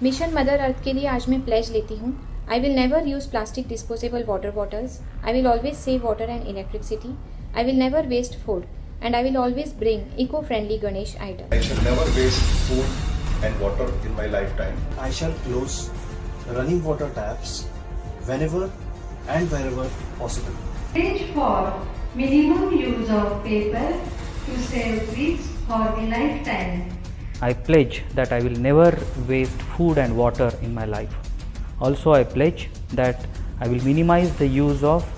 Mission mother earth के लिए आज मैं प्लेज लेती हूँ। I will never use plastic disposable water bottles. I will always save water and electricity. I will never waste food. And I will always bring eco-friendly Ganesh items. I shall never waste food and water in my lifetime. I shall close running water taps whenever and wherever possible. Pledge for minimum use of paper to save trees for the lifetime. I pledge that I will never waste food and water in my life. Also, I pledge that I will minimize the use of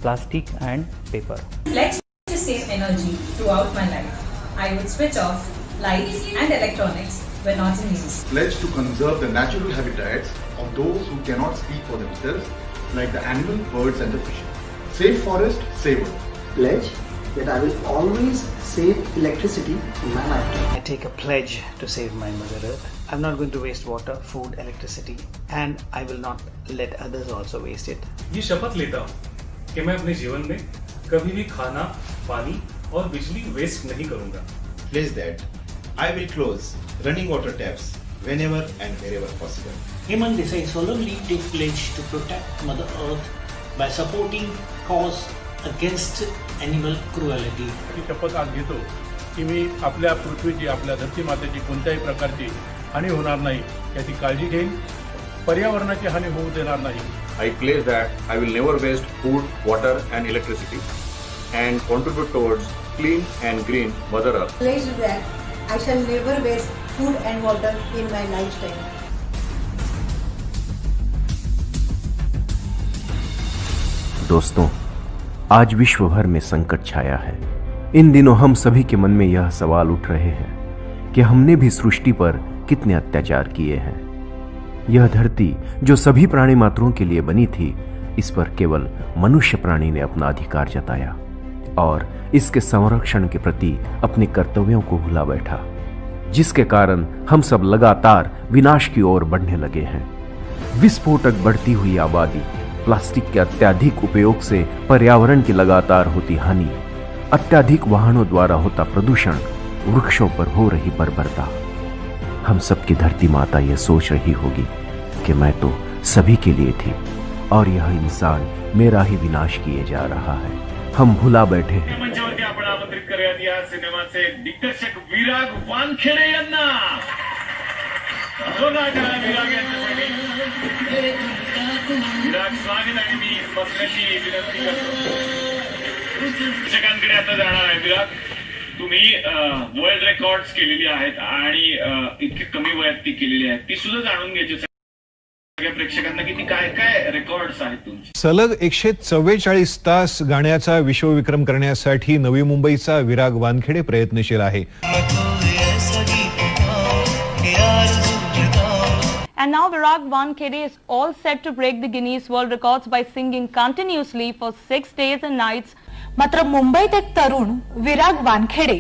plastic and paper. Pledge to save energy throughout my life. I would switch off lights and electronics when not in use. Pledge to conserve the natural habitats of those who cannot speak for themselves, like the animal, birds and the fish. Save forest, save earth. Pledge that I will always save electricity in my lifetime. I take a pledge to save my Mother Earth. I'm not going to waste water, food, electricity, and I will not let others also waste it. ये शपथ लेता हूँ कि मैं अपने जीवन में कभी भी खाना, पानी और बिजली वेस्ट नहीं करूँगा. Pledge that I will close running water taps whenever and wherever possible. Hemant Desai solemnly take pledge to protect Mother Earth by supporting cause against animal cruelty. ही शपथ आज घेतो की मी आपल्या पृथ्वीची, आपल्या धरती मातेची कोणत्याही प्रकारची हानी होणार नाही याची काळजी घेईन. पर्यावरणाची हानी होऊ देणार नाही. I pledge that I will never waste food, water and electricity and contribute towards clean and green Mother Earth. Pledge that I shall never waste food and water in my lifetime. दोस्तों, आज विश्व भर में संकट छाया है. इन दिनों हम सभी के मन में यह सवाल उठ रहे हैं कि हमने भी सृष्टि पर कितने अत्याचार किए हैं. यह धरती जो सभी प्राणी मात्रों के लिए बनी थी, इस पर केवल मनुष्य प्राणी ने अपना अधिकार जताया और इसके संरक्षण के प्रति अपने कर्तव्यों को भुला बैठा, जिसके कारण हम सब लगातार विनाश की ओर बढ़ने लगे हैं. विस्फोटक बढ़ती हुई आबादी, प्लास्टिक के अत्यधिक उपयोग से पर्यावरण की लगातार होती हानि, अत्यधिक वाहनों द्वारा होता प्रदूषण, वृक्षों पर हो रही बर्बरता. हम सबकी धरती माता यह सोच रही होगी कि मैं तो सभी के लिए थी और यह इंसान मेरा ही विनाश किए जा रहा है. हम भुला बैठे हैं. मंचावरती आपण आमंत्रित करूयात या सिनेमाचे दिग्दर्शक विराग वानखेडे यांना. जोरदार करा विराग यांच्यासाठी. विराग, स्वागत आहे. मी बसण्याची विनंती करतो. दर्शकांकडे आता जाणार आहे. विराग, तुम्ही वर्ल्ड रेकॉर्ड्स केलेली आहेत आणि इतकी कमी वयात ती केलेली आहेत, ती सुद्धा जाणून घ्यायची सगळ्या प्रेक्षकांना की ती काय काय रेकॉर्ड्स आहेत तुमचे. सलग 144 तास गाण्याचा विश्वविक्रम करण्यासाठी नवी मुंबईचा विराग वानखेडे प्रयत्नशील आहे. And now Virag Wankhede is all set to break the Guinness World Records by singing continuously for 6 days and nights. मात्र मुंबईत एक तरुण विराग वानखेडे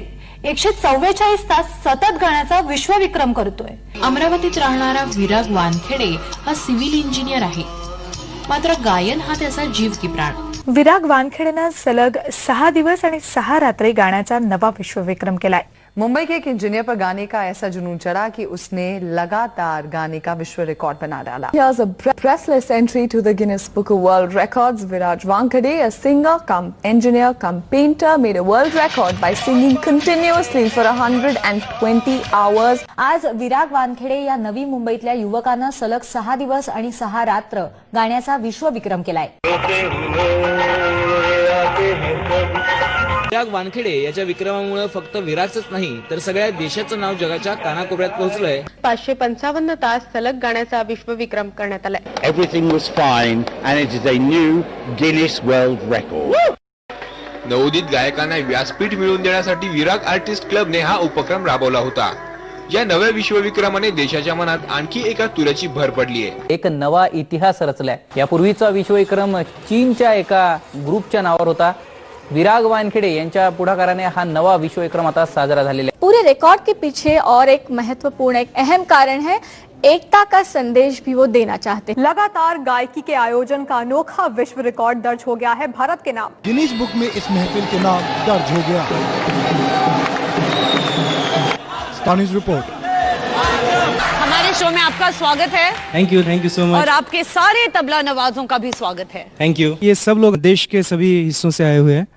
144 तास सतत गाण्याचा विश्वविक्रम करतोय. अमरावतीत राहणारा विराग वानखेडे हा सिव्हिल इंजिनियर आहे, मात्र गायन हा त्याचा जीव की प्राण. विराग वानखेडेनं सलग 6 दिवस आणि 6 रात्री गाण्याचा नवा विश्वविक्रम केलाय. मुंबई के एक इंजीनियर पर गाने का ऐसा जुनून चढ़ा कि उसने लगातार गाने का विश्व रिकॉर्ड बना डाला. Here's a breathless entry to the Guinness Book of World Records. Viraj Wankhede, a singer cum engineer cum painter, made a world record by singing continuously for 120 hours. आज विराग वानखेडे या नवी मुंबईतल्या युवकानं सलग 6 दिवस आणि 6 रात्र गाण्याचा विश्वविक्रम केलाय. विराग वानखेडे याच्या विक्रमामुळे फक्त विराजच नाही तर सगळ्या देशाचं नाव जगाच्या कानाकोपऱ्यात पोहोचलंय. 555 तास सलग गाण्याचा विश्वविक्रम करण्यात आलाय. Everything was fine and it is a new Guinness World Record. नवोदित गायकांना व्यासपीठ मिळवून देण्यासाठी विराग आर्टिस्ट क्लबने हा उपक्रम राबवला होता. या नव्या विश्वविक्रमाने देशाच्या मनात आणखी एका तुऱ्याची भर पडली आहे. एक नवा इतिहास रचलाय. यापूर्वीचा विश्वविक्रम चीनच्या एका ग्रुपच्या नावावर होता. विराग वानखेडे यांच्या पुढाकाराने हा नवा विश्वविक्रम आता साजरा झालेला है. पूरे रिकॉर्ड के पीछे और एक महत्वपूर्ण, एक अहम कारण है. एकता का संदेश भी वो देना चाहते हैं. लगातार गायकी के आयोजन का अनोखा विश्व रिकॉर्ड दर्ज हो गया है भारत के नाम. गिनीज बुक में इस महफिल के नाम दर्ज हो गया. हमारे शो में आपका स्वागत है। Thank you so much. और आपके सारे तबला नवाजों का भी स्वागत है। Thank you. ये सब लोग देश के सभी हिस्सों से आए हुए हैं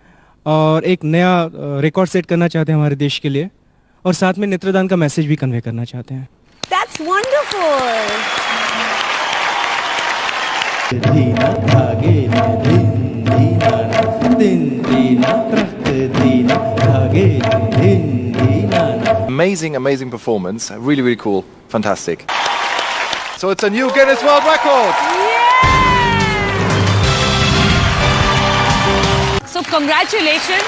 और एक नया रिकॉर्ड सेट करना चाहते हैं हमारे देश के लिए, और साथ में नेत्रदान का मैसेज भी कन्वे करना चाहते हैं। That's wonderful. Amazing performance. Really cool. Fantastic. So it's a new Guinness World Record. So congratulations.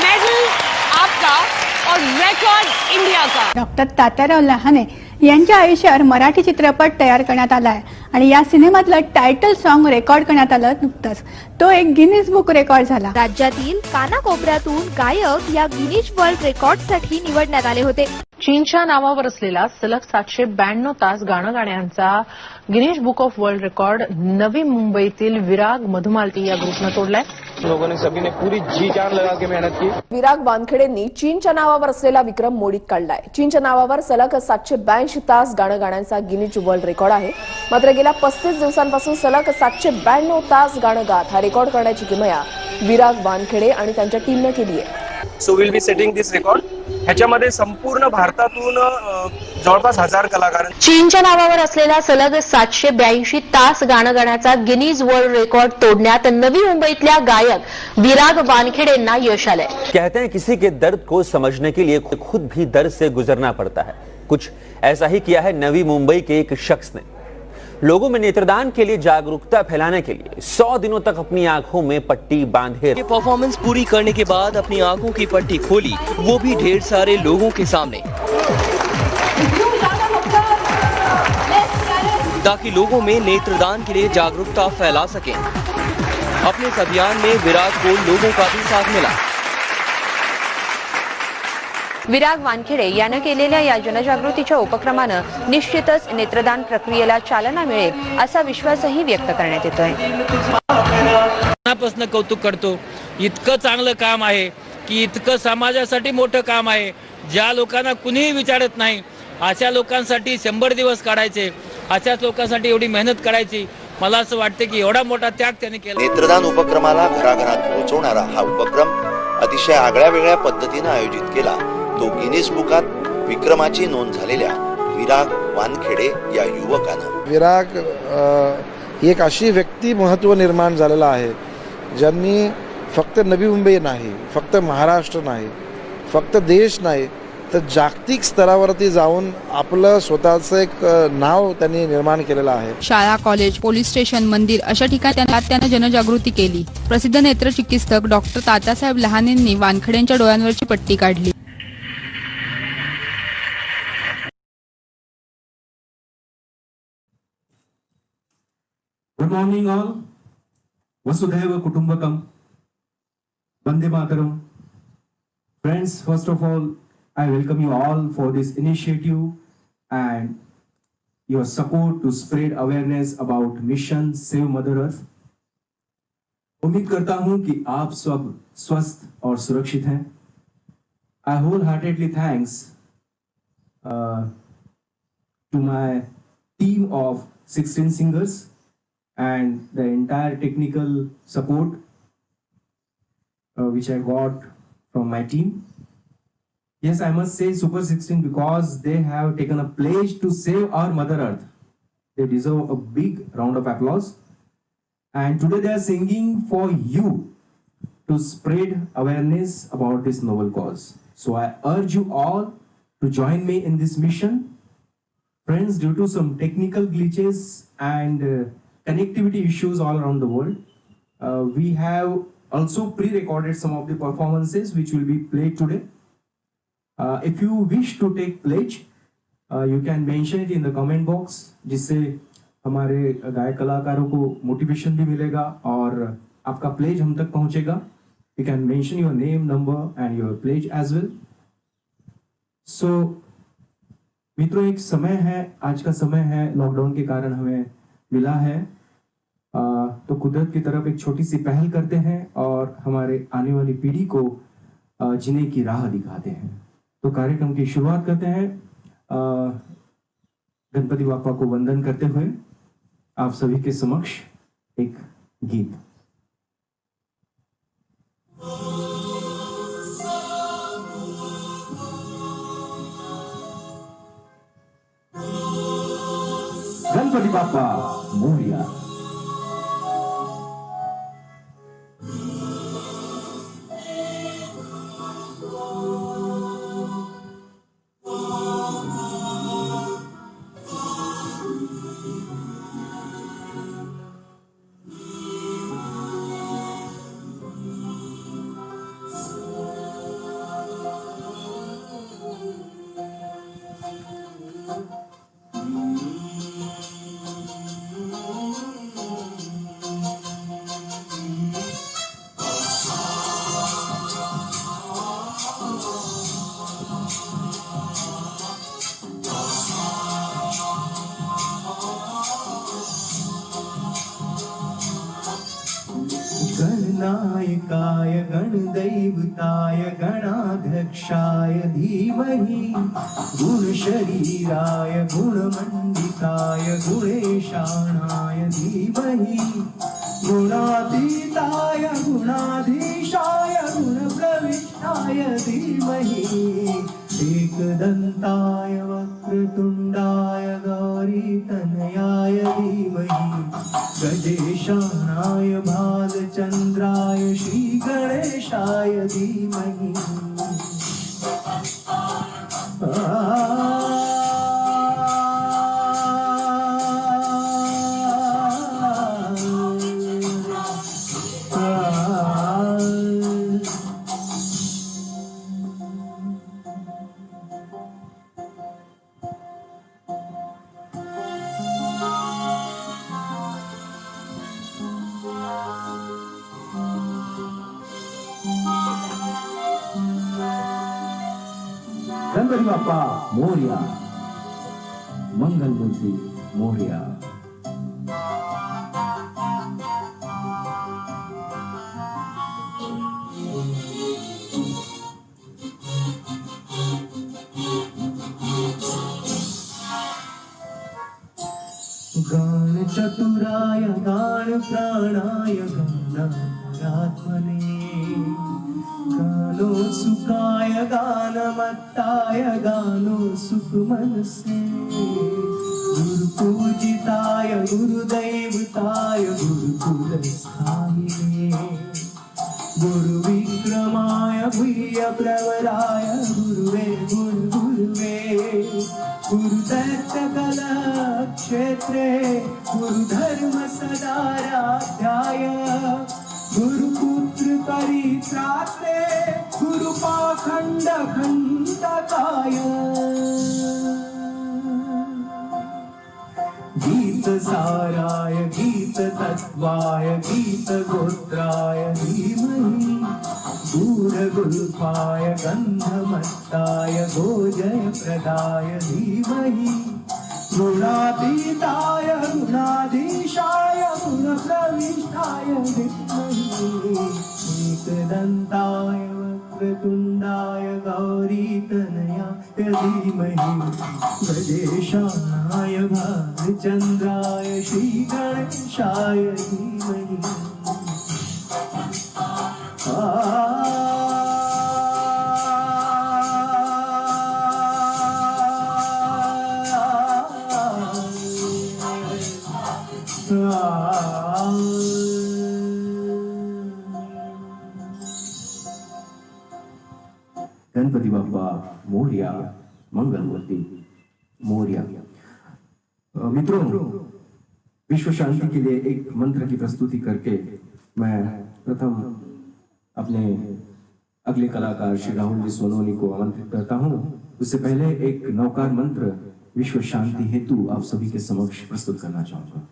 Medal आपका और record इंडिया का। डॉक्टर तात्याराव लहाने यांच्या आयुष्यावर मराठी चित्रपट तयार करण्यात आला आहे आणि या सिनेमातलं टायटल सॉन्ग रेकॉर्ड करण्यात आलं नुकतंच। तो एक गिनीज बुक रेकॉर्ड झाला। राज्यातील कानाकोपऱ्यातून गायक या गिनीज वर्ल्ड रेकॉर्डसाठी निवडण्यात आले होते। चीनच्या नावावर असलेला सलग 792 तास गाणं गाण्याचा Guinness book of world record नवी मुंबईतील विराग मधुमालती या ग्रुपनं तोडलाय। लोगों ने सभी ने पूरी जी जान लगा के मेहनत की। विराग वानखेडेंनी चीनच्या नावावर असलेला विक्रम मोडीत काढलाय। चीनच्या नावावर सलग 782 तास गाणं गाण्याचा गिनीज वर्ल्ड रेकॉर्ड आहे। मात्र गेल्या 35 दिवसांपासून सलग 792 तास गाणं गात हा रेकॉर्ड करण्याची किमया विराग वानखेडे आणि त्यांच्या टीमने केली आहे। So will be setting this record. ह्याच्यामध्ये संपूर्ण भारतातून जवळपास 1000 कलाकार। चीनच्या नावावर असलेला सलग 782 तास गाणं गाण्याचा गिनीज वर्ल्ड रेकॉर्ड तोडण्यात नवी मुंबईतल्या गायक विराग वानखेडेंना यश आलंय। कहते हैं किसी के दर्द को समझने के लिए खुद भी दर्द से गुजरना पड़ता है। कुछ ऐसा ही किया है नवी मुंबई के एक शख्स ने। लोगों में नेत्रदान के लिए जागरूकता फैलाने के लिए 100 दिनों तक अपनी आंखों में पट्टी बांधे। ये परफॉर्मेंस पूरी करने के बाद अपनी आंखों की पट्टी खोली, वो भी ढेर सारे लोगों के सामने, ताकि लोगों में नेत्रदान के लिए जागरूकता फैला सकें। अपने इस अभियान में विराग को लोगों का भी साथ मिला। विराग वानखेडे यानं केलेल्या या जनजागृतीच्या उपक्रमानं निश्चितच नेत्रदान प्रक्रियेला चालना मिळेल असा विश्वासही व्यक्त करण्यात येतोय। मनापासून कौतुक करतो। इतकं चांगलं काम आहे की इतकं समाजासाठी मोठं काम आहे। ज्या लोकांना कुणीही विचारत नाही अशा लोकांसाठी 100 दिवस काढायचे, अशाच लोकांसाठी एवढी मेहनत करायची। मला असं वाटतं की एवढा मोठा त्याग त्यांनी केला। नेत्रदान उपक्रमाला घराघरात पोहोचवणारा हा उपक्रम अतिशय आगळ्या वेगळ्या पद्धतीने आयोजित केला तो गिनीज बुकात विक्रमाची नोंद झालेल्या विराग वानखेडे या युवकानं। विराग एक अशी व्यक्ती महत्व निर्माण झालेला आहे ज्यांनी फक्त नवी मुंबई नाही, फक्त महाराष्ट्र नाही, फक्त देश नाही तर जागतिक स्तरावरती जाऊन आपलं स्वतःचं एक नाव त्यांनी निर्माण केलेलं आहे। शाळा, कॉलेज, पोलीस स्टेशन, मंदिर अशा ठिकाणी त्यानं जनजागृती केली। प्रसिद्ध नेत्रचिकित्सक डॉक्टर तात्यासाहेब लहानेंनी वानखेडेंच्या डोळ्यांवरची पट्टी काढली। Good morning all. Vasudhaiva Kutumbakam. Vande Mataram. Friends, first of all, I welcome you all for this initiative and your support to spread awareness about mission Save Mother Earth. उम्मीद करता हूं कि आप सब स्वस्थ और सुरक्षित हैं। I wholeheartedly thanks to my team of 16 singers and the entire technical support which I got from my team. Yes, I must say Super 16 because they have taken a pledge to save our Mother Earth. They deserve a big round of applause. And today they are singing for you to spread awareness about this noble cause. So I urge you all to join me in this mission. Friends, due to some technical glitches and connectivity issues all around the world, we have also pre-recorded some of the performances which will be played today. If you wish to take pledge, you can mention it in the comment box, जिससे हमारे गायक कलाकारों को motivation भी मिलेगा और आपका pledge हम तक पहुंचेगा। You can mention your name, number and your pledge as well. So मित्रों, एक समय है, आज का समय है, लॉकडाउन के कारण हमें मिला है, तो कुदरत की तरफ एक छोटी सी पहल करते हैं और हमारे आने वाली पीढ़ी को जीने की राह दिखाते हैं। तो कार्यक्रम की शुरुआत करते हैं। गणपति बापा को वंदन करते हुए आप सभी के समक्ष एक गीत। गणपति बापा मोरया। गणनायकाय गणदैवताय गणाध्यक्षाय धीमहि गुणशरीराय गुणमण्डिताय गुणेशानाय धीमहि गुणातीताय गुणाधीशाय गुणप्रविष्टाय धीमहि एकदन्ताय वक्रतुण्डाय गौरीतनयाय धीमहि गजेशानाय भालचन्द्राय श्रीगणेशाय धीमहि गणपति बापा मोरया। मंगल मूर्ति मोरया। गान चतुराय गान प्राणाय गानात्मने गानो सुखाय गानमत्ताय गानो सुखमनसे गुरुपूजिताय गुरुदैवताय गुरुकुलस्थायिने गुरुविक्रमाय भूयप्रवराय गुरुवे गुरुवे गुरुदैत्यकलक्षेत्रे गुरुधर्म सदाराध्याय गुरुपुत्र परित्रात्रे गुरुपाखंड खंडकाय गीत साराय गीत तत्वाय गीत गोत्राय धीमहि गूढ़गुल्फाय गंधमत्ताय गोजय प्रदाय धीमहि गुणातीताय गुणाधीशाय गुणप्रविष्टाय धीमहि एकदन्ताय वक्रतुण्डाय गौरीतनयाय धीमहि गजेशानाय भालचन्द्राय श्रीगणेशाय धीमहि गणपति बापा मोरया। मंगल मूर्ति मोरया। मित्रों, विश्व शांति के लिए एक मंत्र की प्रस्तुति करके मैं प्रथम अपने अगले कलाकार श्री राहुल जी सोनोनी को आमंत्रित करता हूं। उससे पहले एक नौकार मंत्र विश्व शांति हेतु आप सभी के समक्ष प्रस्तुत करना चाहूंगा।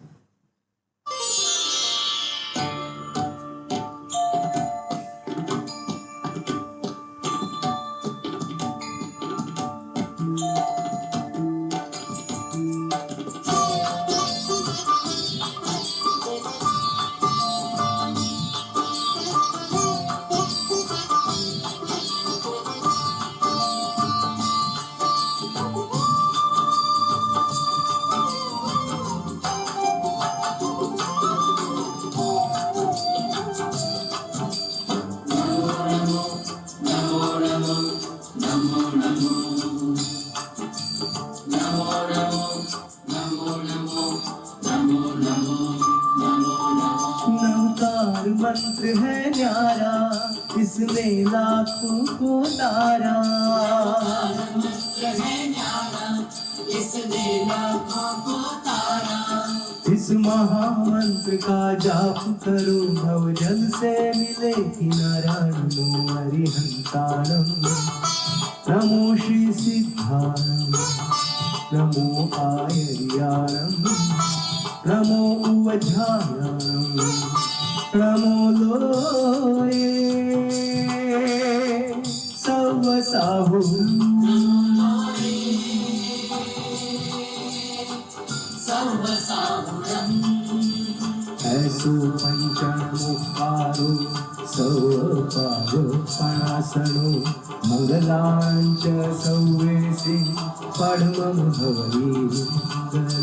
मंत्र है न्यारा, इसने लाखों को तारा। इस महामंत्र का जाप करो, भवजल से मिले किनारा। नमो हरिहंताणं, नमो श्री सिद्धाणं, नमो आयर्याणं, नमो उवझाणं, नमो लोये सवसाहुं। ऐसो पंचमुखारो सौपारो पणासनो, मंगलांच सौवेसि पद्मं भवनीमंगलम्।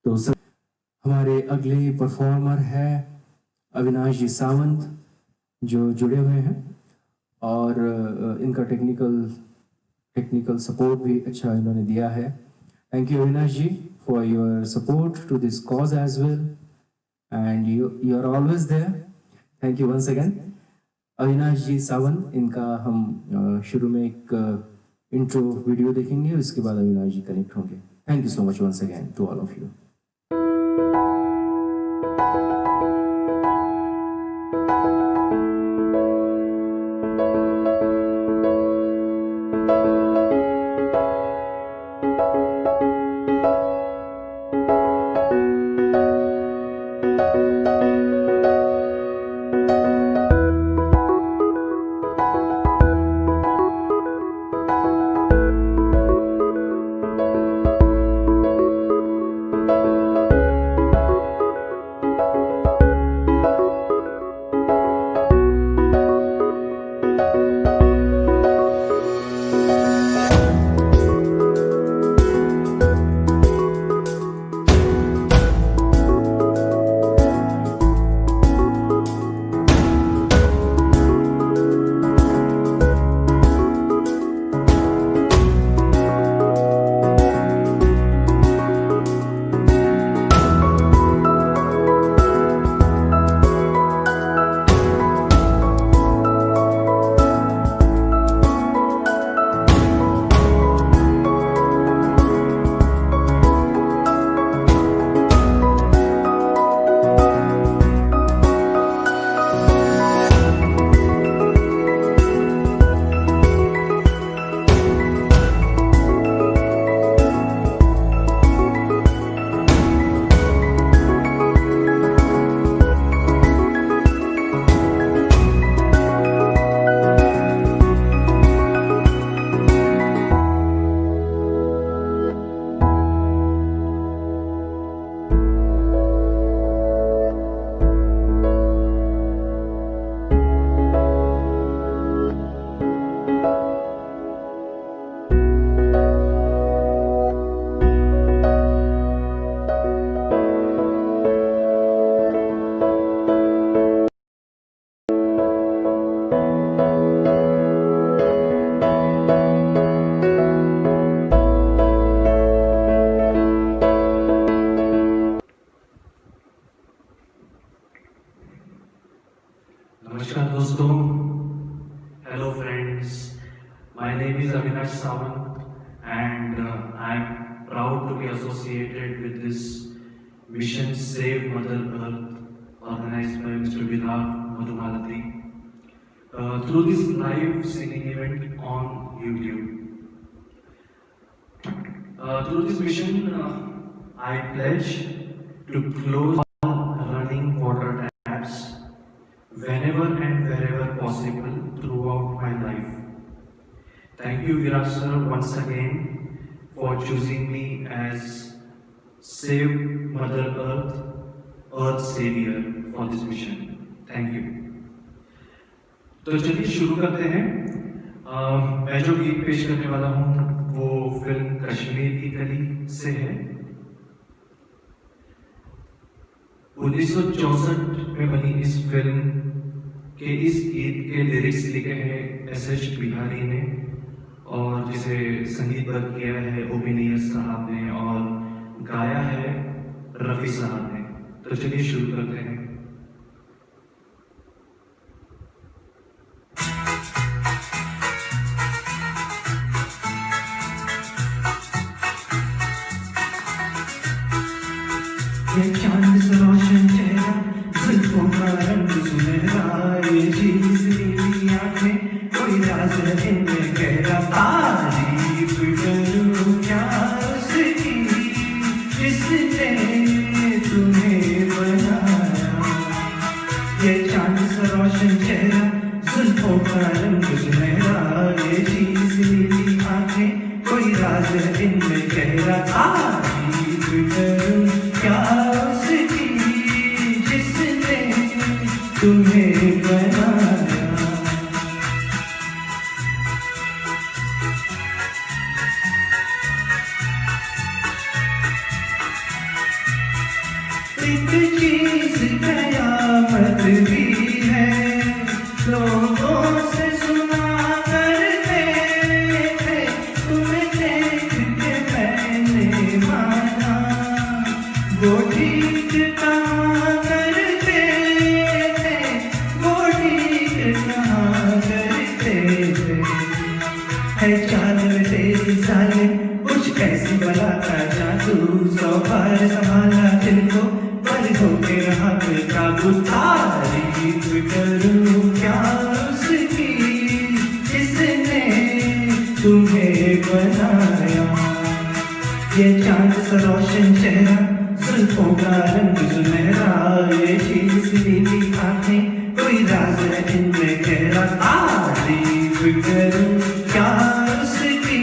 तो सर हमारे अगले परफॉर्मर है अविनाश जी सावंत, जो जुड़े हुए हैं और इनका टेक्निकल सपोर्ट भी अच्छा इन्होंने दिया है। Thank you Avinash ji for your support to this cause as well, and you are always there. Thank you once again Avinash ji Sawant. इनका हम शुरू में एक इंट्रो वीडियो देखेंगे, उसके बाद अविनाश जी कनेक्ट होंगे। Thank you so much once again to all of you. नमस्कार दोस्तों, hello friends, my name is Avinash Sawant and I am proud to be associated with this Mission Save Mother Earth organized by Mr. Virag Madhumalati through this live singing event on YouTube. Through this mission, I pledge to close all running water taps whenever and wherever possible throughout my life. Thank you, Viraj sir, once again for choosing me as Save Mother Earth, Earth Savior for this mission. Thank you. तो चलिए शुरू करते हैं। मैं जो गीत पेश करने वाला हूँ वो फिल्म कश्मीर की कली से है। 1964 में बनी इस फिल्म के इस गीत के लिरिक्स लिखे हैं एस.एस. बिहारी ने और जिसे संगीतबद्ध किया है ओ.पी. नैयर साहब ने और गाया है रफी साहब ने। तो चलिए शुरू करते हैं। ये चांद सा रोशन चेहरा, जुल्फों का रंग सुनहरा, ये झील सी नीली आंखें, कोई राज है इनमें गहरा। तारीफ करूं क्या उसकी जिसने तुम्हें बनाया। ये चांद सा रोशन चेहरा, जुल्फों का रंग सुनहरा, ये झील सी नीली आंखें, कोई राज है इनमें गहरा। तारीफ करूं क्या उसकी जिसने तुम्हें बनाया। एक चीज कयामत भी है, लोगों से सुना करते थे, तुम्हें देख के मैंने माना, वो ठीक कहाँ करते थे, वो ठीक कहाँ करते थे। है चाल में तेरी साले कुछ ऐसी बला का जादू, 100 बार संभाला दिल को पर होके रहा बेकाबू। तारीफ करूं क्या उसकी जिसने तुम्हें बनाया। ये चांद सा रोशन चेहरा, जुल्फों का रंग सुनहरा, ये झील सी नीली आंखें, कोई राज है इनमें गहरा। तारीफ करूं क्या उसकी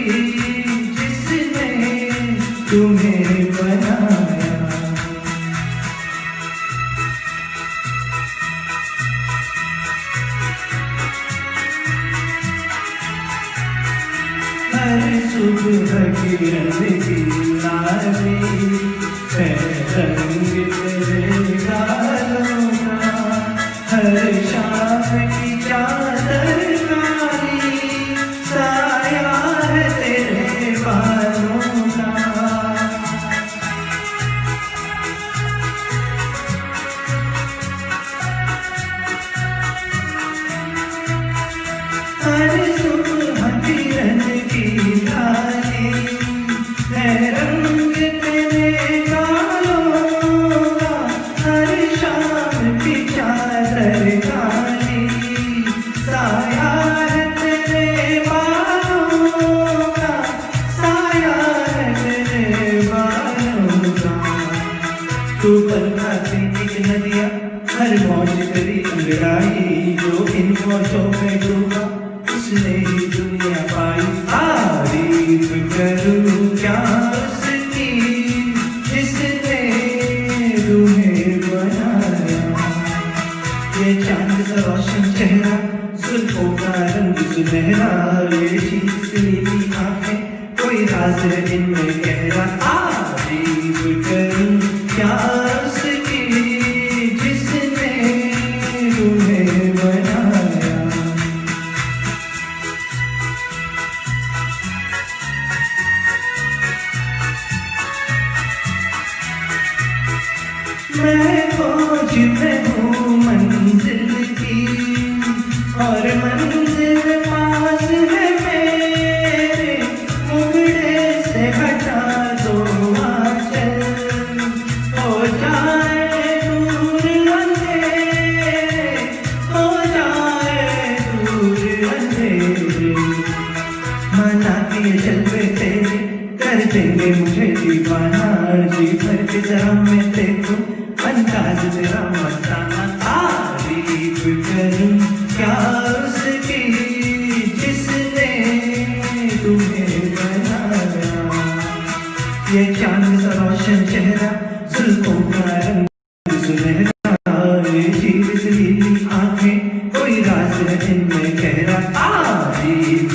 जिसने तुम्हें बनाया। हर सुबह किरण की लाली है रंग तेरे गालों का, हर शाम की चादर काली साया है तेरे बालों का। हर सुबह किरण की लाली है रंग तेरे गालों का, हर शाम की चादर काली साया है तेरे बालों का, साया है तेरे बालों का। तू पल खाती एक नदिया, हर मौज करी अंगड़ाई, जो इन मौजों में डूबा उसने ही दुनिया पाई। तारीफ करूं क्या उसकी जिसने तुम्हें बनाया। ये चांद सा रोशन चेहरा, जुल्फों का रंग सुनहरा, ये झील सी नीली आंखें, कोई राज है इनमें गहरा। तारीफ करूं क्या उसकी जिसने तुम्हें बनाया। मैं खोज में हूँ मंजिल की और मंजिल पास है मेरे, मुगड़े से हटा दो आंचल, हो जाए दूर अंधेरे, हो जाए दूर अंधेरे। मना के जलवे तेरे कर देंगे मुझे दीवाना, जी भर के जरा मैं देखूं अंदाज तेरा मस्ताना। तारीफ करूं क्या उसकी जिसने तुम्हें बनाया। ये चांद सा रोशन चेहरा, जुल्फों का रंग सुनहरा, ये झील सी नीली आंखें, कोई राज है इनमें गहरा। तारीफ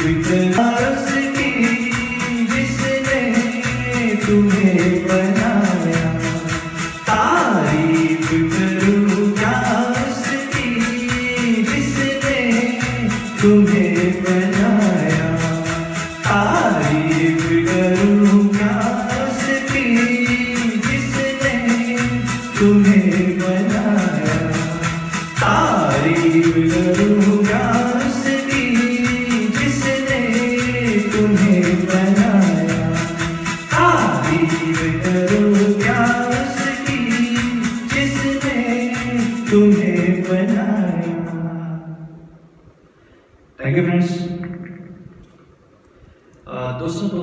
दोस्तों, तो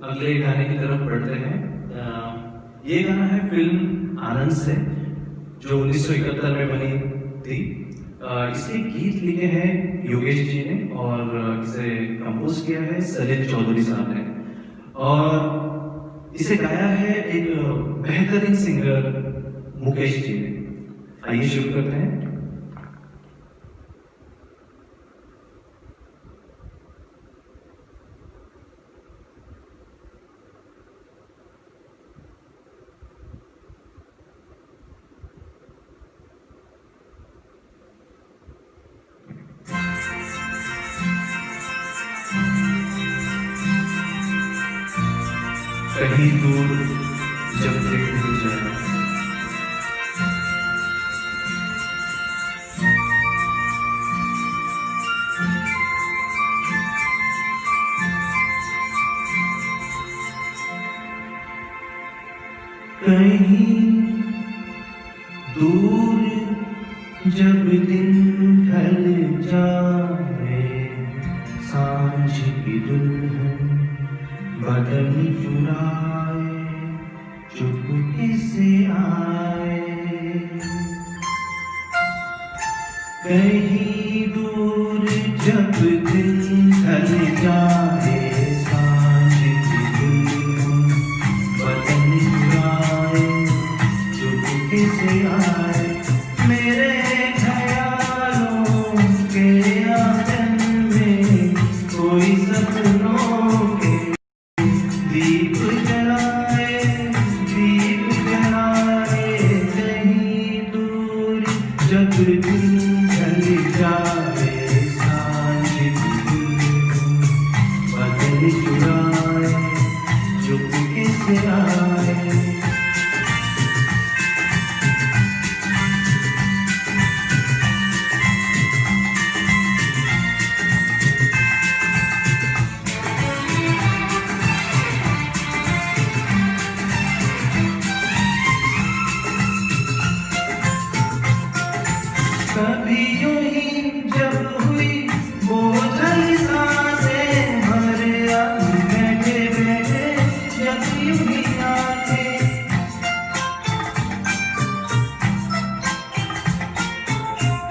अगले गाने की तरफ बढ़ते हैं। ये गाना है फिल्म आनंद से, जो 1971 में बनी थी। इसके गीत लिखे हैं योगेश जी ने और इसे कंपोज किया है सलिल चौधरी साहब ने, और इसे गाया है एक बेहतरीन सिंगर मुकेश जी ने। आइए शुरू करते हैं। कहीं दूर जब तक हो जाए, कहीं दूर जब दिन ढल जाए, सांझ की दुल्हन बदन चुराए चुपके से आए, कहीं दूर जब दिन ढल जाए, सांझ की दुल्हन बदन चुराए चुपके से आए, मेरे ख्यालों के आंगन में कोई सपनों के दीप जलाए, दीप जलाए, कहीं दूर जब दिन ढल जाए, सांझ की दुल्हन बदन चुराए चुपके से आए। कभी यूं ही जब हुई बोझल सांसें, भर आई बैठे बैठे जब यूं ही आंखें,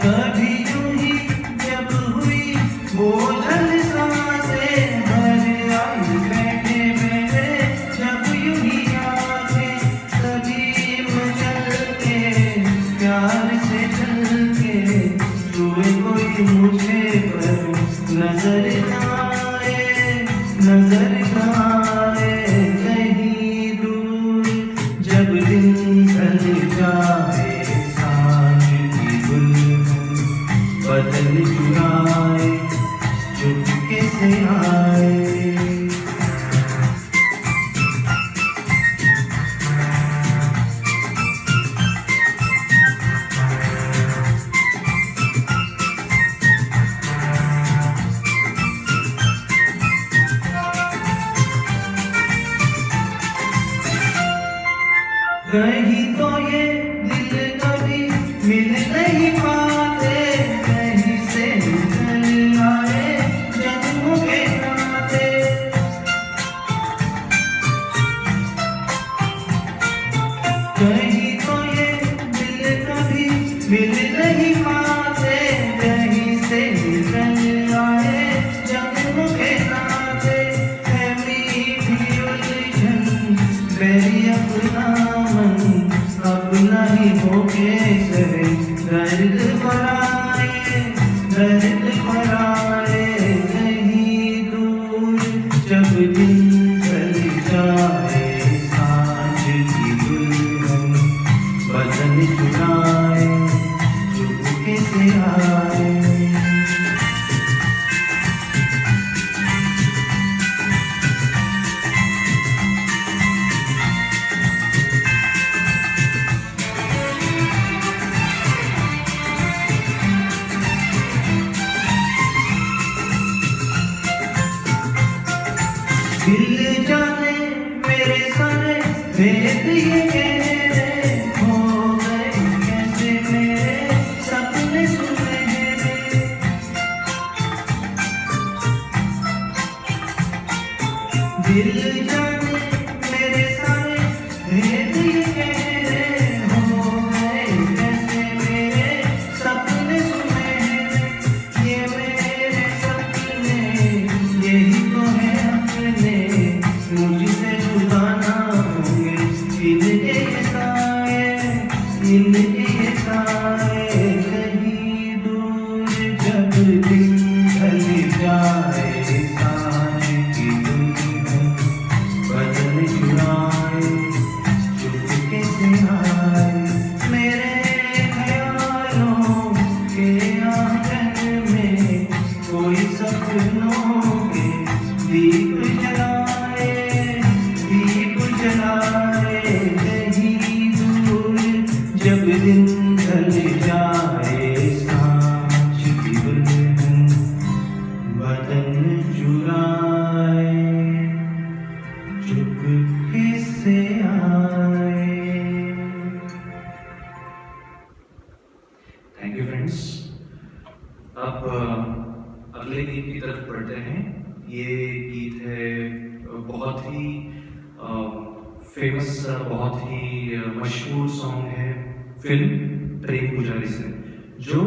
कभी यूं ही जब हुई बोझल सांसें, भर आई बैठे बैठे जब यूं ही आंखें, कभी मचल के प्यार से चल के छुए कोई मुझे पर नजर आए, नजर आए, कहीं दूर जब दिन ढल जाए, सांझ की दुल्हन बदन चुराए चुपके से आए। कहीं तो ये दिल कभी मिल नहीं पाते, कहीं से निकल आए जन्मों के नाते, कहीं तो ये दिल कभी मिल नहीं पाते, कहीं से निकल आए जन्मों के नाते, है मीठी उलझन मेरी अपना अपना ही होके सहे, दर्द भराए, दर्द भराए, कहीं दूर जब दिन ढल जाए, सांझ की दुल्हन बदन चुराए चुपके से आए। दिल जाने मेरे सारे भेद ये गहरे हो गए, कैसे मेरे सपने सुनहरे, दिल जाने मेरे सारे भेद ये कहरे हो गए कैसे मेरे सपने सुने ये मेरे सपने यही तो है अपने मुझसे जुदा ना होंगे इनके ये साए कहीं दूर जब दिन ढल जाए सांझ की दुल्हन बदन चुराए चुपके से आए मेरे ख्यालों के आंगन में कोई सपनों के दीप जलाए कहीं दूर जब दिन ढल जाए सांझ की दुल्हन बदन चुराए चुपके से आए। Thank you friends. अब अगले गीत की तरफ बढ़ते हैं। ये गीत है बहुत ही फेमस, बहुत ही मशहूर सॉन्ग है फिल्म प्रेम पुजारी से, जो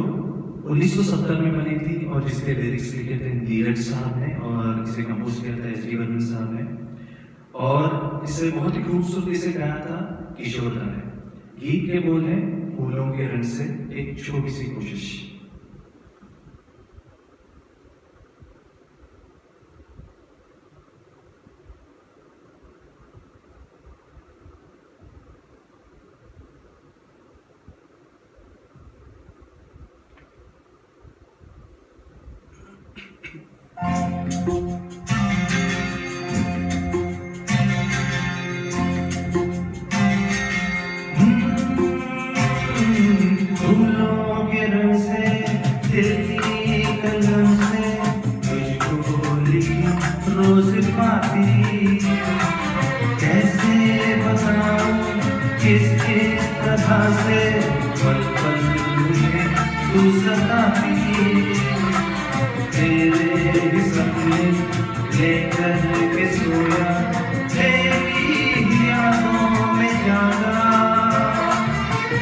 1970 में बनी थी और जिसके लिरिक्स लिखे थे धीरज साहब ने और इसे कंपोज किया था एस डी बर्मन साहब ने और इसे बहुत ही खूबसूरती से गाया था किशोर दा ने। गीत के बोल हैं फूलों के रंग से एक छोटी सी कोशिश। फूलों के रंग से दिल की कलम से तुझको लिखी रोज पाती कैसे बताऊं किस किस तरह से पल पल मुझे तू सताती तेरे ही सपने लेकर के सोया तेरी यादों में जागा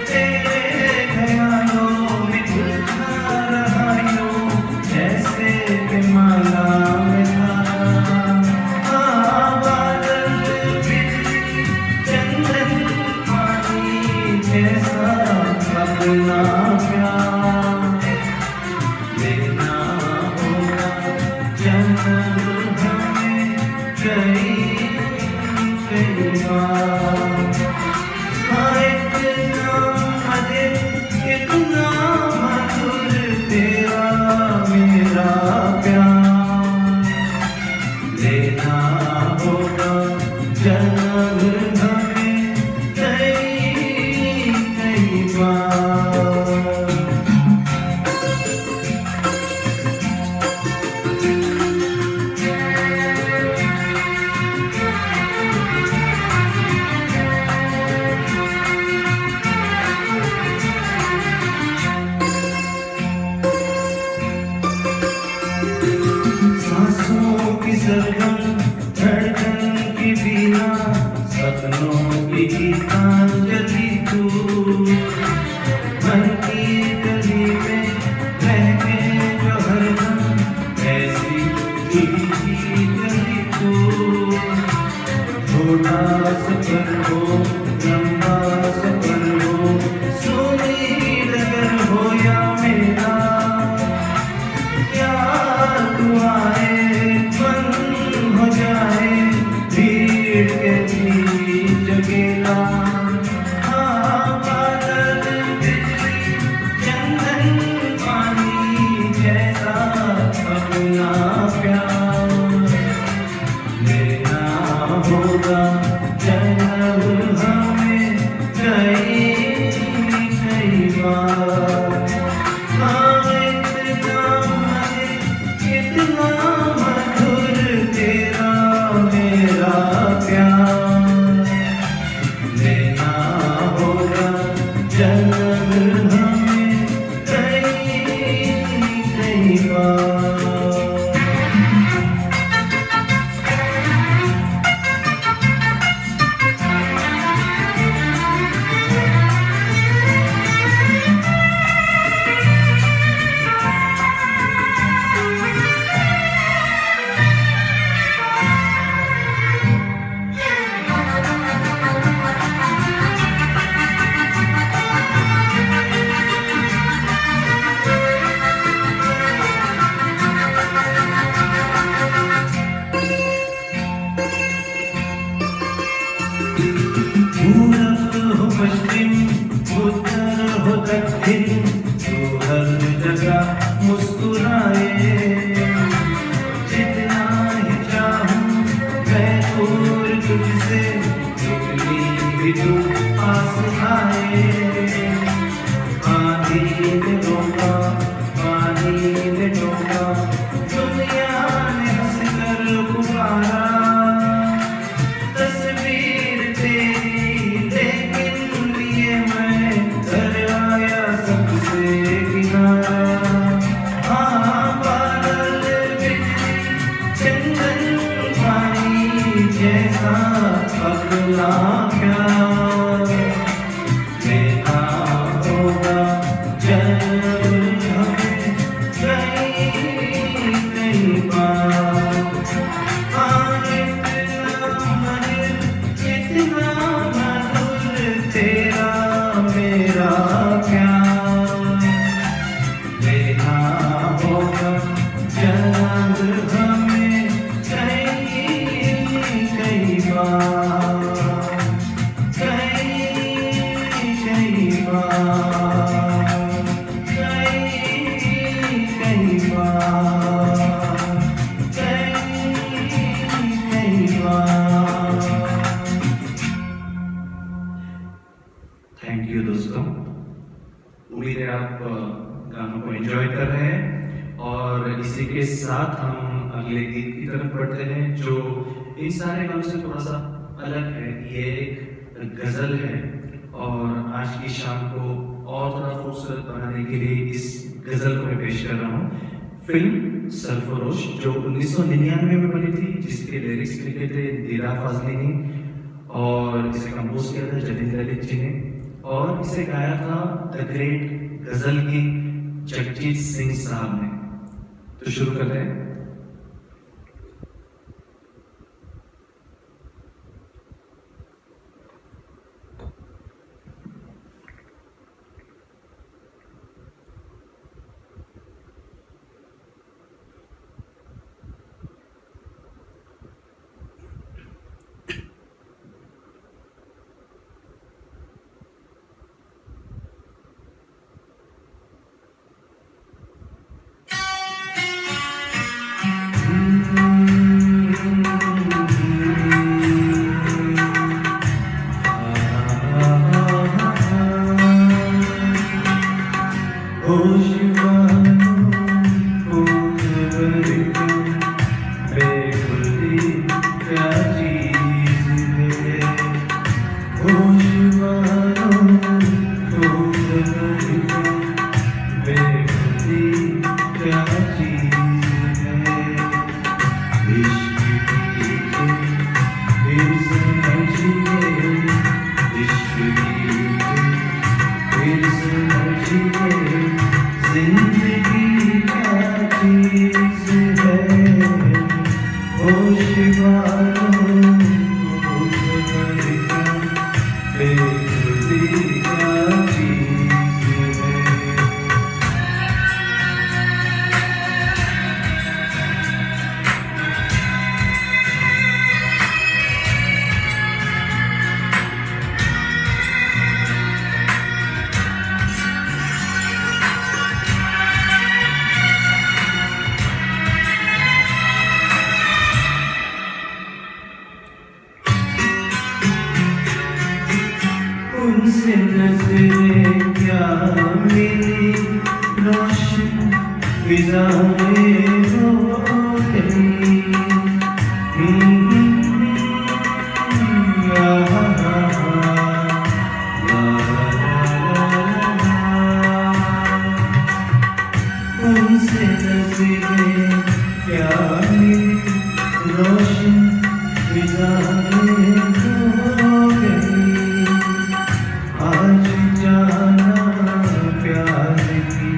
तेरे ख्यालों में उलझा रहा यूं जैसे कि माला में धागा बादल बिजली चंदन पानी जैसा अपना प्यार लेना होगा जन्म हमें कई बार। कितना मधुर तेरा मेरा प्यार लेना होगा जन्म हमें कई बार। सांसों की सरगम धड़कन की बीना सपनों की गीतांजलि तू मन की गली में महके जो हरदम ऐसी जुड़ी गली तू छोटा सफर हो लंबा सफर हो सोनी डगर हो या मेरा तू आए मन हो जाए भीड़ के बीच अकेला बादल बिजली चंदन पानी जैसा अपना प्यार लेना होगा जन्म हमें कई बार। कितना मधुर तेरा मेरा प्यार लेना होगा जन्म हमें कई बार। पूरब हो पश्चिम, उत्तर हो दक्षिण, तू हर जगह मुस्कुराए। जितना ही चाहूं मैं दूर तुझसे, उतनी भी तू पास आए। आंधी ने रोका, पानी ने टोका, दुनिया ने हंसकर पुकारा। तस्वीर तेरी लेकिन लिए मैं घर आया सबसे किनारा। हाँ बादल बिजली चंदन पानी जैसा अगला प्यार लेना होगा जब हमें कई बार। इतना मधुर तेरा मेरा प्यार लेना होगा जब हमें कई बार, कई बार, कई बार, कई बार। थैंक यू दोस्तों, उम्मीद है आप गानों को एंजॉय कर रहे हैं। और इसी के साथ हम अगले गीत की तरफ बढ़ते हैं, जो इन सारे गानों से थोड़ा सा अलग है। ये एक गजल है और आज की शाम को और थोड़ा खूबसूरत बनाने के लिए इस गजल को मैं पेश कर रहा हूँ। फिल्म सरफरोश जो 1999 में बनी थी, जिसके लिरिक्स लिखे थे दीरा फाजली ने और इसे कंपोज किया था जतिन ललित जी ने, और इसे गाया था द ग्रेट गजल की जगजीत सिंह साहब ने। तो शुरू करते हैं। उनसे नजरें क्या मिली, रोशन फिजाएं हो गई। उनसे नजरें क्या मिली, रोशन फिजाएं हो गई। आज जाना प्यार की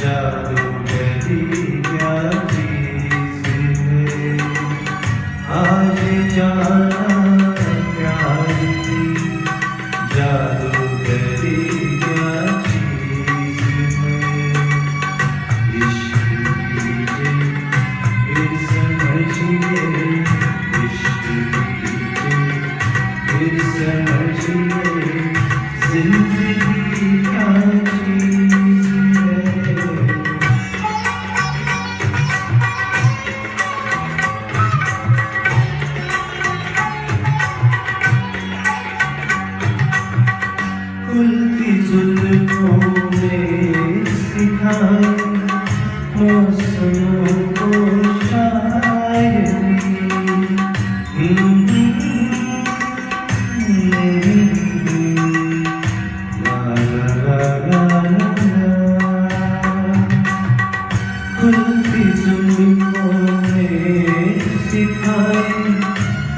जादूगरी क्या चीज है। आज जाना प्यार की जादूगरी क्या चीज है। इश्क कीजिए फिर समझिए, इश्क कीजिए फिर समझिए।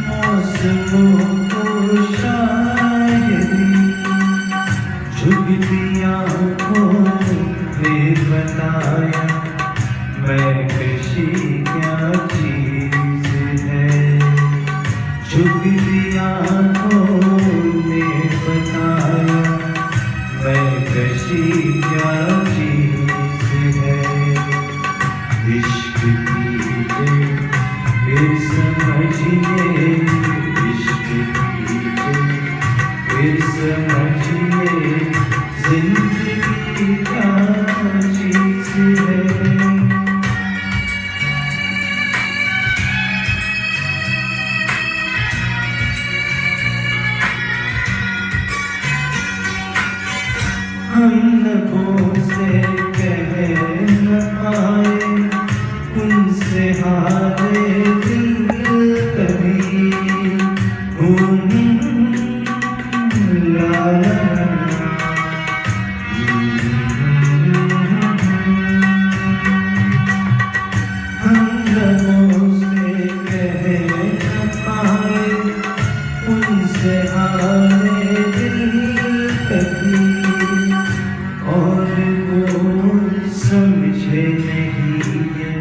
मौसमों को शायरी झुकती आँखों ने बताया मैं कशी क्या चीज है। झुकती आँखों ने बताया मैं कशी क्या चीज है। इश्क कीजिए फिर समझिए, इश्क कीजिए फिर समझिए जिंदगी क्या चीज है। हम लबों से कह न पाए उनसे हारे दिल कभी। ला ला हम लबों से कह न पाए उनसे हारे दिल कभी। और वो समझे नहीं ये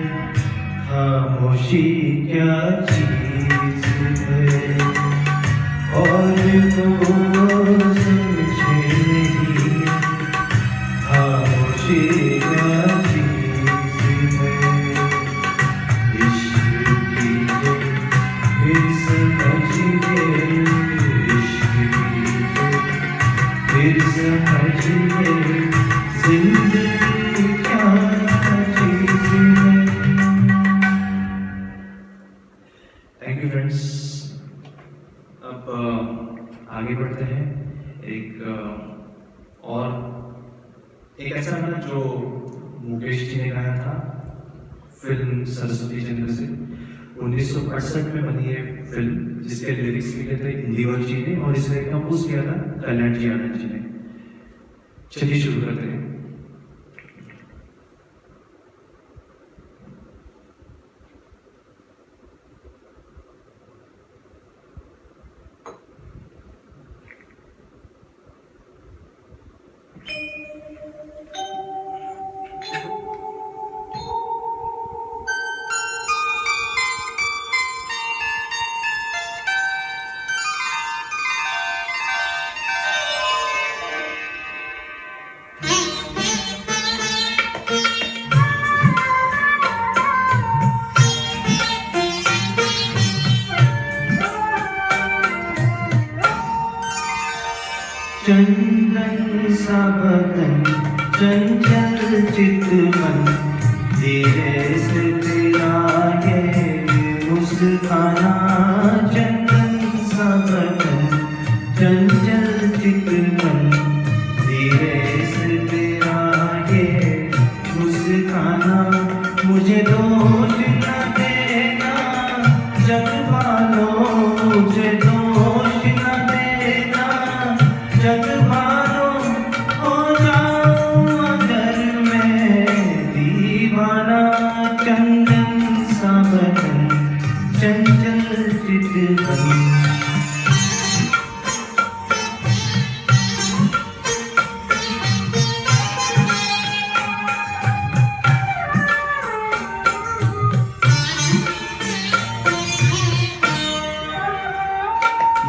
खामोशी क्या चीज है। और वो समझे नहीं खामोशी क्या चीज है। इश्क कीजिए फिर समझिए, इश्क कीजिए फिर समझिए जिंदगी क्या चीज है। Thank you friends. अब आगे बढ़ते हैं। एक ऐसा गाना जो मुकेश जी ने गाया था फिल्म सरस्वती चंद्र से 1968 में बनी है फिल्म, जिसके लिरिक्स लिखे थे इंदिवर जी ने और इसे कंपोज किया था कल्याण जी आनंद जी ने। चलिए शुरू करते हैं। चंदन सा बदन चंचल चित मन धीरे से तेरा ये मुस्काना। चंदन सा बदन चंचल चित मन धीरे से तेरा ये मुस्काना। मुझे दोष न देना जग वालों, मुझे दोष न देना जग वालों। हो जाऊं अगर मैं दीवाना। चंदन सा बदन चंचल चित मन।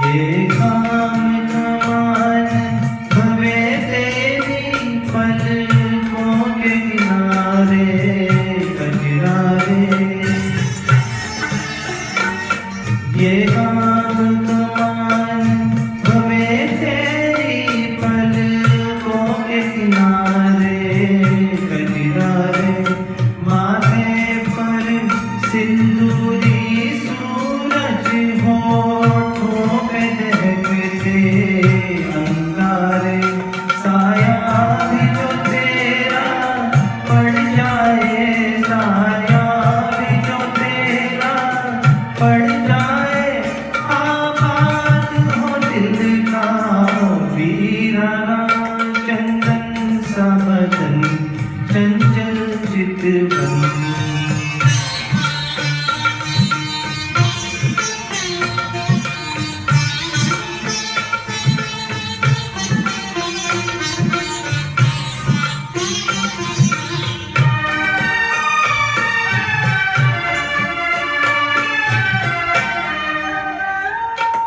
ये काम कमान भवे तेरी पलकों के किनारे कजरारे। ये काम कमान भवे तेरी पलकों के किनारे कजरारे। माथे पर सिंदूरी सूरज होठों पे दहकते अंगारे। साया भी जो तेरा पड़ जाए, साया भी जो तेरा पड़ जाए। आबा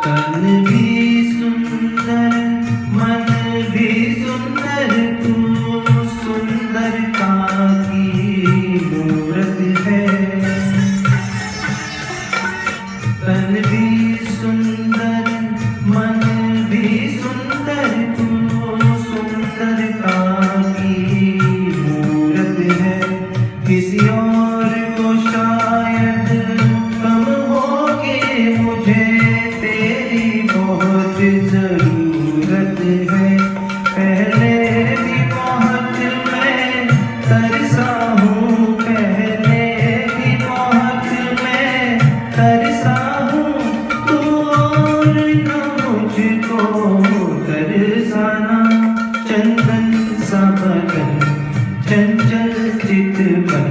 तन भी सुंदर मन भी सुंदर तू सुंदरता की मूरत है। तन भी सुंदर मन भी सुंदर तू सुंदरता की मूरत है। किसी और को शायद कम होगे मुझे तेरी बहुत जरूरत है। पहले भी बहुत मैं तरसा हूँ, पहले भी बहुत मैं तरसा हूँ, तू और न मुझको तरसाना। चंदन सा बदन चंचल चितवन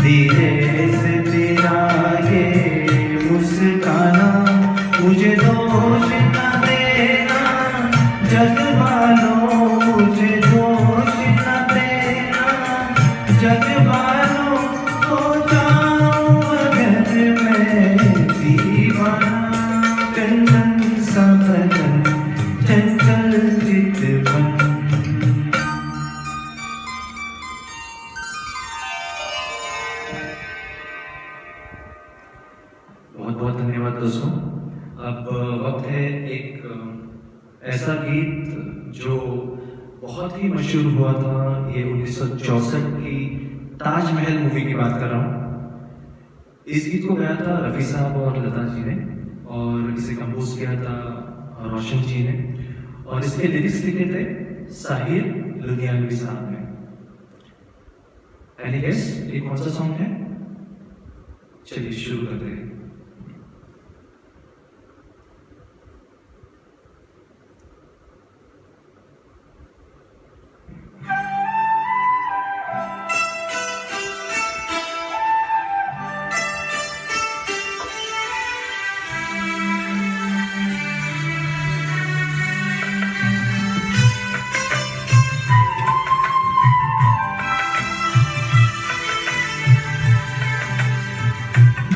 धीरे से तेरा ये मुस्काना। मुझे दोष न देना जग वालों, मुझे दोष न देना जग वालों, हो जाऊं अगर मैं दीवाना। चंदन सा बदन चंचल चितवन। बहुत बहुत धन्यवाद दोस्तों। अब वक्त है एक ऐसा गीत जो बहुत ही मशहूर हुआ था। ये 1964 की ताजमहल मूवी की बात कर रहा हूँ। इस गीत को गाया था रफ़ी साहब और लता जी ने, और इसे कंपोज किया था रोशन जी ने, और इसके लिरिक्स लिखे थे साहिर लुधियानवी साहब ने। एनी गेस ये कौन सा सॉन्ग है? चलिए शुरू करते हैं।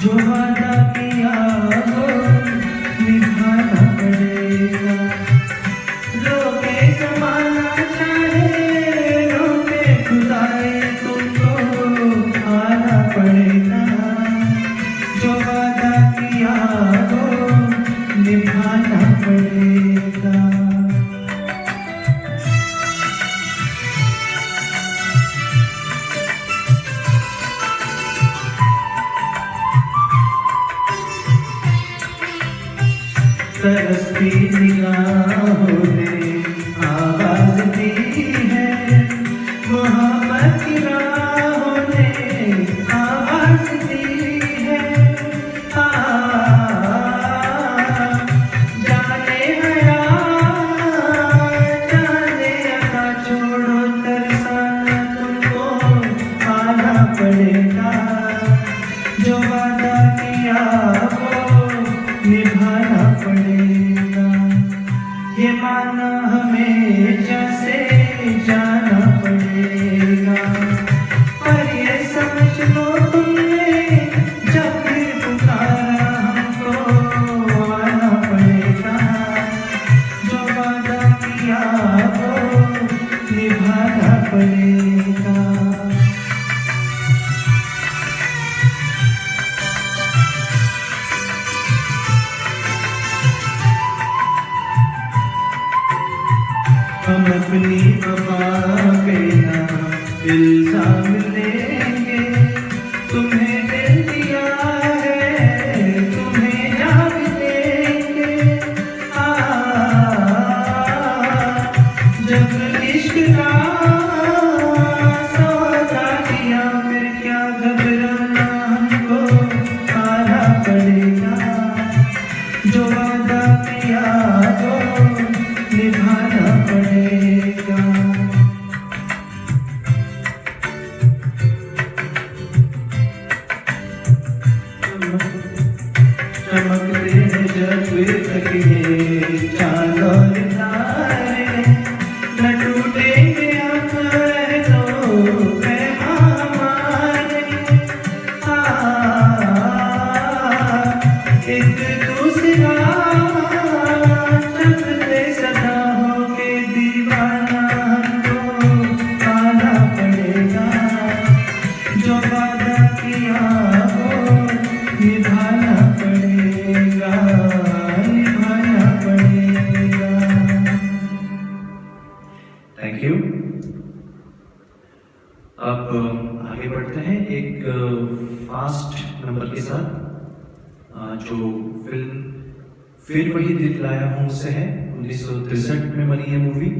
जो वादा किया वो निभाना पड़ेगा। रोके जमाना चाहे रोके खुदाए, तुमको आना पड़ेगा। जो वादा किया वो निभाना पड़ेगा। तरसती निगाहों ने आवाज दी है, मोहब्बत की राहों ने आवाज दी है। जाने हया जाने अदा, छोड़ो तरसाना, तुमको आना पड़ेगा। जो वादा किया वो निभाना पड़ेगा। ये माना हमें जैसे जाना पड़ेगा। पर ये समझ लो तुमने जब भी पुकारा हमको आना पड़ेगा। जो वादा किया वो निभाना पड़ेगा। हम अपनी वफा पे ना इल्जाम लेंगे। तुम्हें दिल दिया है तुम्हें जान देंगे। जब इश्क का सौदा किया, फिर क्या घबराना, हमको आना पड़ेगा। जो वादा किया वो निभाना पड़ेगा। चमकते हैं जब तकिए चांद और तारे, न टूटेंगे अब तो पैगाम हमारे। एक दूसरा नंबर के साथ जो फिल्म फिर वही दिल लाया हूँ से है, 1963 में बनी है मूवी,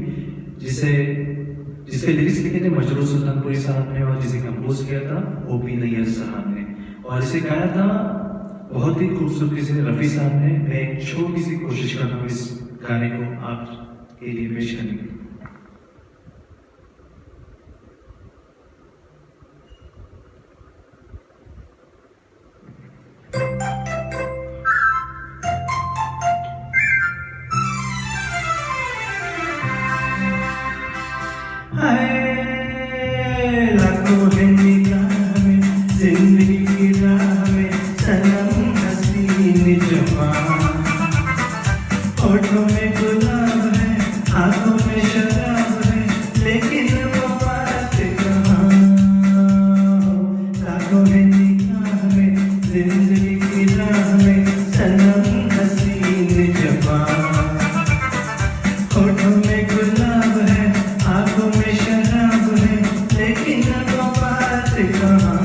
जिसके लिरिक्स लिखे थे मजरूर सुल्तानपुरी साहब ने और जिसे कंपोज किया था ओपी नैयर साहब ने, और इसे गाया था बहुत ही खूबसूरती से रफी साहब ने। मैं एक छोटी सी कोशिश कर रहा हूँ इस गाने को आपके लिए पेश करने की। लाखों है निगाह में जिंदगी की राह में सनम हसीन जवान, होठों में गुलाब है हाथों में शराब है लेकिन वो बात कहाँ। लाखों है निगाह में जिंदगी की राह में सनम हसीन जवान, होठों में गुलाब है आंखों में शराब है लेकिन वो बात कहाँ।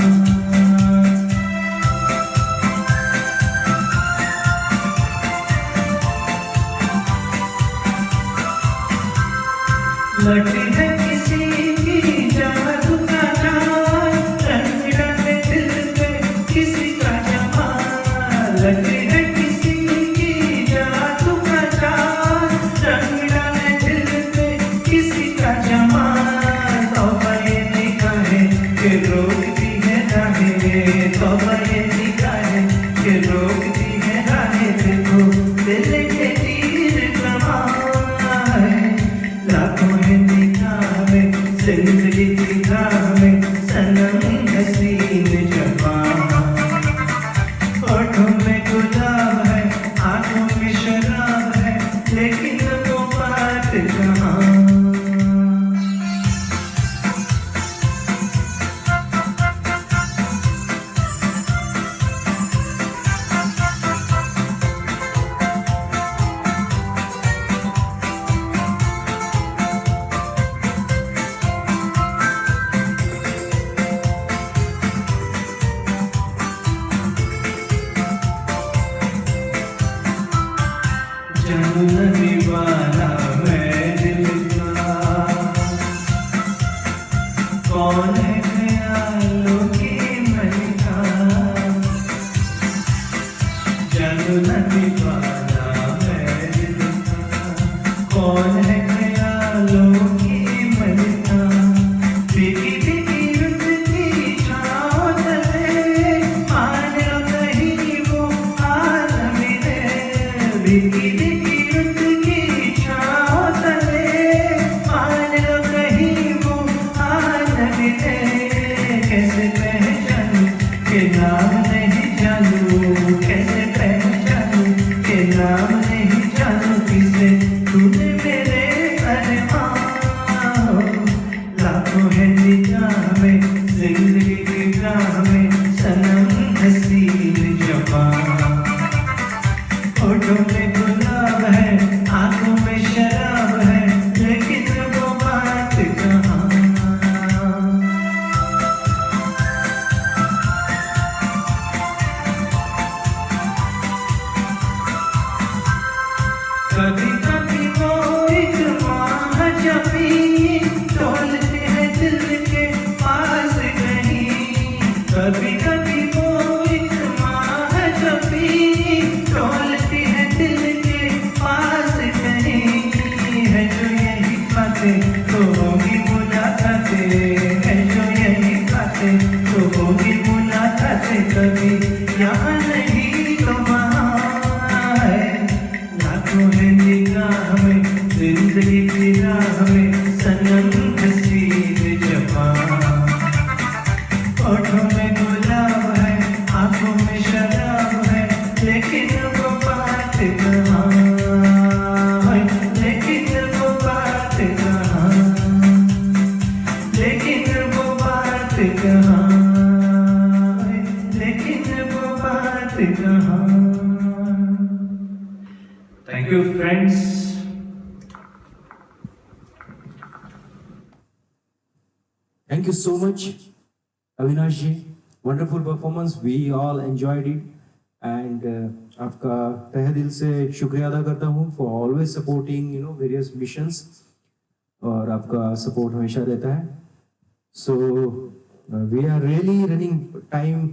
लटी है किसी की जादू का जाल, रंग डाले दिल पे किसी का जमाल। लटी है किसी की जादू का जाल, रंग डाले दिल पे किसी का जमाल। तौबा ये निगाहें कि रोकती है राहें, तौबा ये निगाहें कि रोकती है राहें, देखो दिल के तीर कमाए। लाखों है निगाह में जिंदगी की राह में सनम हसीन जवान, होठों में गुलाब है आंखों में शराब है लेकिन वो बात कहाँ। जानने वाला मैं दिल का, कौन है ख्यालों की मलिका। जानने वाला मैं दिल का, कौन है ख्यालों की मलिका। भीगी भीगी रुत की छाँव तले मान लो कहीं वो हाल मिले। भीगी भीगी रुत की छाँव तले मान लो कहीं वो हाल मिले। कैसे पहचानूं कि नाम नहीं जानूं, कैसे पहचानूं कि नाम नहीं जानूं, किसे तूने मेरे अरमान। लाखों है निगाह में जिंदगी की राह में सनम हसीन जवान, होठों में गुलाब है आंखों में शराब है लेकिन वो बात कहाँ। कभी कभी वो एक माह जबी डोलते हैं दिल के पास कहीं। कभी कभी वो एक माह जबी डोलती है दिल के पास कहीं। है जो यही बातें तो होगी मुलाकातें, है जो यही बातें तो होगी मुलाकातें। कभी यहाँ नहीं तो वहाँ है। लाखों है निगाह में जिंदगी की राह में सनम हसीन जवान, होठों में गुलाब है आंखों में शराब है लेकिन वो बात कहाँ है। लेकिन वो बात कहाँ, लेकिन वो बात कहाँ है, लेकिन वो बात कहाँ। Thank you, friends. Thank you so much, Avinash ji. wonderful performance. We all enjoyed it. And आपका तहे दिल से शुक्रिया अदा करता हूँ for always supporting various missions. और आपका support हमेशा रहता है. So we are really running time